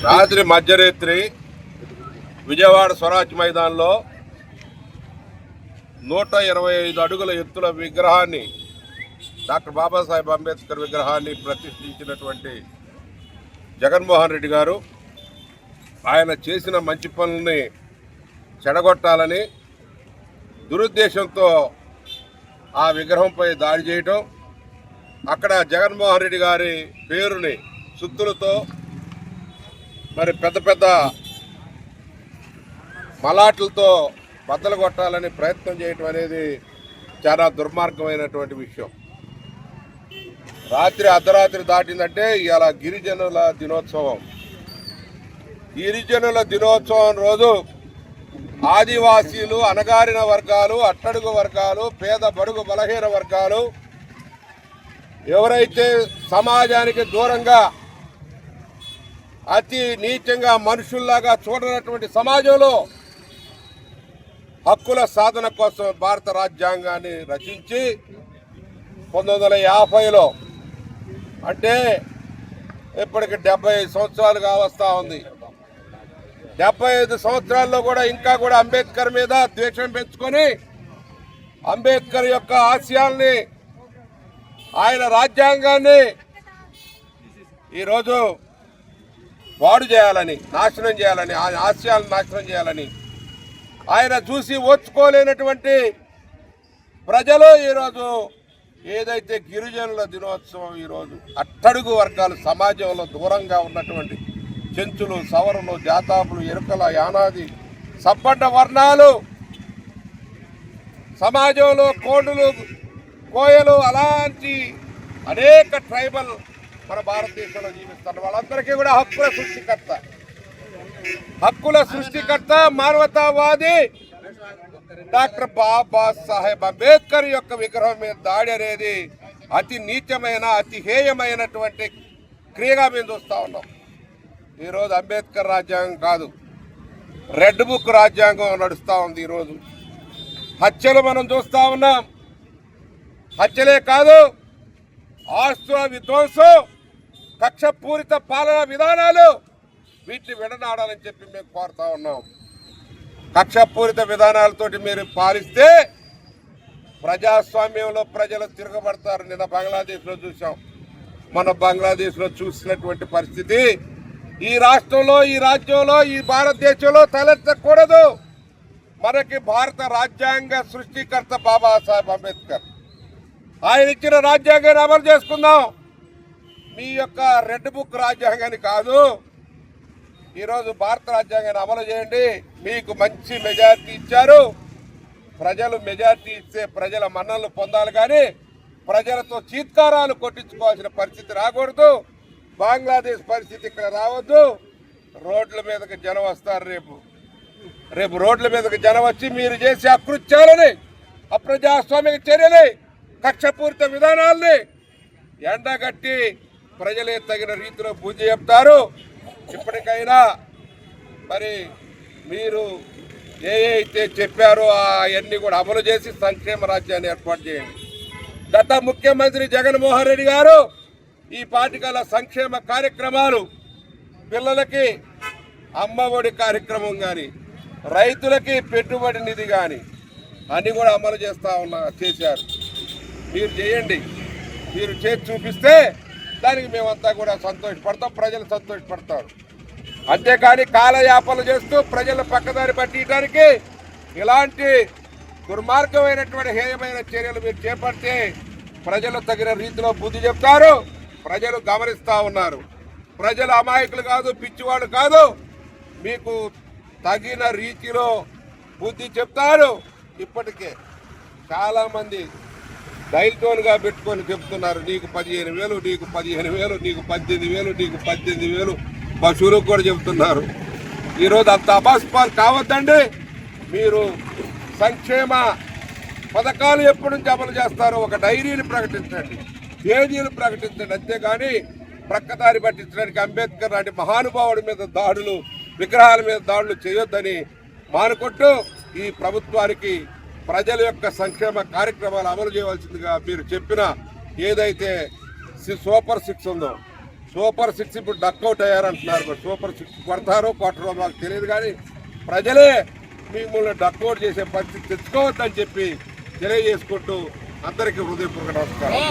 రాత్రి మధ్యరాత్రి విజయవాడ స్వరాజ్ మైదానంలో 125 అడుగుల ఎత్తుల విగ్రహాన్ని, డాక్టర్ బాబాసాహెబ్ అంబేద్కర్ విగ్రహాన్ని ప్రతిష్ఠించినటువంటి జగన్మోహన్ రెడ్డి గారు ఆయన చేసిన మంచి పనుల్ని చెడగొట్టాలని దురుద్దేశంతో ఆ విగ్రహంపై దాడి చేయటం, అక్కడ జగన్మోహన్ రెడ్డి గారి పేరుని సుత్తులతో మరి పెద్ద పెద్ద మలాట్లతో బద్దలు కొట్టాలని ప్రయత్నం చేయటం అనేది చాలా దుర్మార్గమైనటువంటి విషయం. రాత్రి అర్ధరాత్రి దాటిందంటే ఇవాళ గిరిజనుల దినోత్సవం. గిరిజనుల దినోత్సవం రోజు ఆదివాసీలు, అణగారిన వర్గాలు, అట్టడుగు వర్గాలు, పేద బడుగు బలహీన వర్గాలు ఎవరైతే సమాజానికి దూరంగా అతి నీచంగా మనుషుల్లాగా చూడనటువంటి సమాజంలో హక్కుల సాధన కోసం భారత రాజ్యాంగాన్ని రచించి 1950లో, అంటే ఇప్పటికి 75 సంవత్సరాలుగా వస్తూ ఉంది. 75 సంవత్సరాల్లో కూడా ఇంకా కూడా అంబేద్కర్ మీద ద్వేషం పెంచుకొని అంబేద్కర్ యొక్క ఆశయాల్ని, ఆయన రాజ్యాంగాన్ని ఈరోజు వాడు చేయాలని, నాశనం చేయాలని, ఆయన ఆశయాలను నాశనం చేయాలని ఆయన చూసి ఓర్చుకోలేనటువంటి ప్రజలు ఈరోజు ఏదైతే గిరిజనుల దినోత్సవం, ఈరోజు అట్టడుగు వర్గాలు, సమాజంలో దూరంగా ఉన్నటువంటి చెంచులు, సవరులు, జాతాపులు, ఎరుకల, యానాది, సబ్బడ్డ వర్ణాలు, సమాజంలో కోడులు, కోయలు, అలాంటి అనేక ట్రైబల్ మన భారతదేశంలో జీవిస్తున్న వాళ్ళందరికీ కూడా హక్కుల సృష్టికర్త మానవతావాది డాక్టర్ బాబాసాహెబ్ అంబేద్కర్ యొక్క విగ్రహం మీద దాడి అనేది అతి నీచమైన, అతి హేయమైనటువంటి క్రియగా మేము చూస్తూ ఉన్నాం. ఈరోజు అంబేద్కర్ రాజ్యాంగం కాదు, రెడ్ బుక్ రాజ్యాంగం నడుస్తూ ఉంది. ఈరోజు హత్యలు మనం చూస్తూ ఉన్నాం. హత్యలే కాదు, ఆస్తుల విధ్వంసం, కక్షపూరిత పాలనా విధానాలు, వీటిని విడనాడాలని చెప్పి మేము కోరుతా ఉన్నాం. కక్షపూరిత విధానాలతోటి మీరు పాలిస్తే ప్రజాస్వామ్యంలో ప్రజలు తిరగబడతారు. నిన్న బంగ్లాదేశ్లో చూసాం. మన బంగ్లాదేశ్లో చూసినటువంటి పరిస్థితి ఈ రాష్ట్రంలో, ఈ రాజ్యంలో, ఈ భారతదేశంలో తలెత్తకూడదు. మనకి భారత రాజ్యాంగ సృష్టికర్త బాబాసాహెబ్ అంబేద్కర్, ఆయన ఇచ్చిన రాజ్యాంగాన్ని అమలు చేసుకుందాం. మీ యొక్క రెడ్ బుక్ రాజ్యాంగాన్ని కాదు. ఈరోజు భారత రాజ్యాంగాన్ని అమలు చేయండి. మీకు మంచి మెజారిటీ ఇచ్చారు ప్రజలు. మెజారిటీ ఇస్తే ప్రజల మన్ననలు పొందాలి, కానీ ప్రజలతో చీత్కారాలు కొట్టించుకోవాల్సిన పరిస్థితి రాకూడదు. బంగ్లాదేశ్ పరిస్థితి ఇక్కడ రావద్దు. రోడ్ల మీదకి జనం వస్తారు. రేపు రోడ్ల మీదకి జనం వచ్చి మీరు చేసే అకృత్యాలని, అప్రజాస్వామిక చర్యని, కక్షపూరిత విధానాల్ని ఎండగట్టి ప్రజలే తగిన రీతిలో బుద్ధి చెప్తారు. ఇప్పటికైనా మరి మీరు అయితే చెప్పారో అవన్నీ కూడా అమలు చేసి సంక్షేమ రాజ్యాన్ని ఏర్పాటు చేయండి. గత ముఖ్యమంత్రి జగన్మోహన్ రెడ్డి గారు ఈ పాటికల సంక్షేమ కార్యక్రమాలు, పిల్లలకి అమ్మఒడి కార్యక్రమం కానీ, రైతులకి పెట్టుబడి నిధి కానీ అన్నీ కూడా అమలు చేశారు. మీరు చేయండి. మీరు చేసి చూపిస్తే దానికి మేమంతా కూడా సంతోషపడతాం, ప్రజలు సంతోషపడతారు. అంతేకాని కాలయాపనలు చేస్తూ ప్రజలు పక్కదారి పట్టించడానికి ఇలాంటి దుర్మార్గమైనటువంటి హేయమైన చర్యలు మీరు చేపడితే ప్రజలు తగిన రీతిలో బుద్ధి చెప్తారు. ప్రజలు గమనిస్తూ ఉన్నారు. ప్రజలు అమాయకులు కాదు, పిచ్చివాళ్ళు కాదు. మీకు తగిన రీతిలో బుద్ధి చెప్తారు. ఇప్పటికే చాలామంది డైల్ టోన్గా పెట్టుకొని చెప్తున్నారు, నీకు 15,000, నీకు 15,000, నీకు 18,000, నీకు 18,000. పశువులకు కూడా చెప్తున్నారు. ఈరోజు అంత అబాస్పాలు కావద్దండి. మీరు సంక్షేమ పథకాలు ఎప్పటి నుంచి అమలు చేస్తారో ఒక డైరీని ప్రకటించండి, తేదీలు ప్రకటించండి. అంతేగాని ప్రక్కదారి పట్టించడానికి అంబేద్కర్ లాంటి మహానుభావుడి మీద దాడులు, విగ్రహాల మీద దాడులు చేయొద్దని మానుకుంటూ ఈ ప్రభుత్వానికి ప్రజల యొక్క సంక్షేమ కార్యక్రమాలు అమలు చేయవలసిందిగా మీరు చెప్పిన ఏదైతే సూపర్ 6 ఉందో సూపర్ 6 ఇప్పుడు డక్అవుట్ అయ్యారంటున్నారు. మరి సూపర్ 6 కొడతారో కొట్టరో మాకు తెలియదు, కానీ ప్రజలే మిమ్మల్ని డక్అవుట్ చేసే పరిస్థితి తెచ్చుకోవద్దని చెప్పి తెలియజేసుకుంటూ అందరికీ హృదయపూర్వక నమస్కారం.